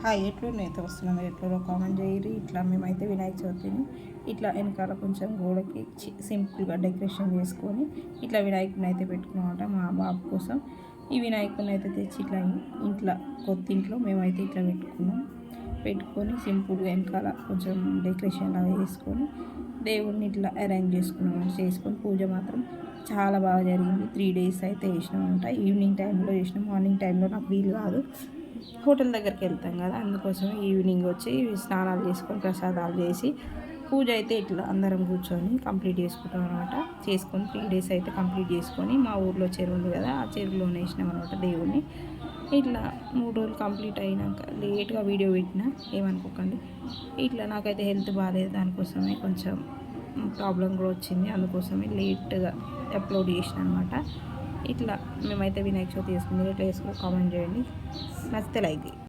Hi ఎట్లున్నాయితే వస్తున్నాం మీరు ఎట్లా కామెంట్ చేయరు. ఇట్లా మేమైతే వినాయక చవితిని ఇట్లా వెనకాల కొంచెం గోడకి సింపుల్గా డెకరేషన్ చేసుకొని ఇట్లా వినాయకుని అయితే పెట్టుకున్నామట మా బాబు కోసం. ఈ వినాయకుని అయితే తెచ్చి ఇట్లా ఇంట్లో కొత్త ఇంట్లో మేమైతే ఇట్లా పెట్టుకొని సింపుల్గా వెనకాల కొంచెం డెకరేషన్ లాగా చేసుకొని దేవుడిని ఇట్లా అరేంజ్ చేసుకొని పూజ మాత్రం చాలా బాగా జరిగింది. 3 days అయితే చేసినామంట. ఈవినింగ్ టైంలో చేసినాం, మార్నింగ్ టైంలో నాకు వీలు కాదు, హోటల్ దగ్గరికి వెళ్తాం కదా, అందుకోసమే ఈవినింగ్ వచ్చి స్నానాలు చేసుకొని ప్రసాదాలు చేసి పూజ అయితే ఇట్లా అందరం కూర్చొని కంప్లీట్ చేసుకుంటాం అనమాట. చేసుకొని 3 days అయితే కంప్లీట్ చేసుకొని మా ఊర్లో చెరువు ఉంది కదా, ఆ చెరువులోనే వేసినాం అనమాట దేవుడిని. ఇట్లా 3 రోజులు కంప్లీట్ అయినాక లేట్గా వీడియో పెట్టినా ఏమనుకోకండి. ఇట్లా నాకైతే హెల్త్ బాగాలేదు, దానికోసమే కొంచెం ప్రాబ్లం కూడా వచ్చింది, అందుకోసమే లేట్గా అప్లోడ్ చేసిన అనమాట. ఇట్లా మేమైతే వినాయక చవితి చేసుకుంది. ఎట్లా చేసుకో కామెంట్ చేయండి, నచ్చితే లైక్ చేయండి.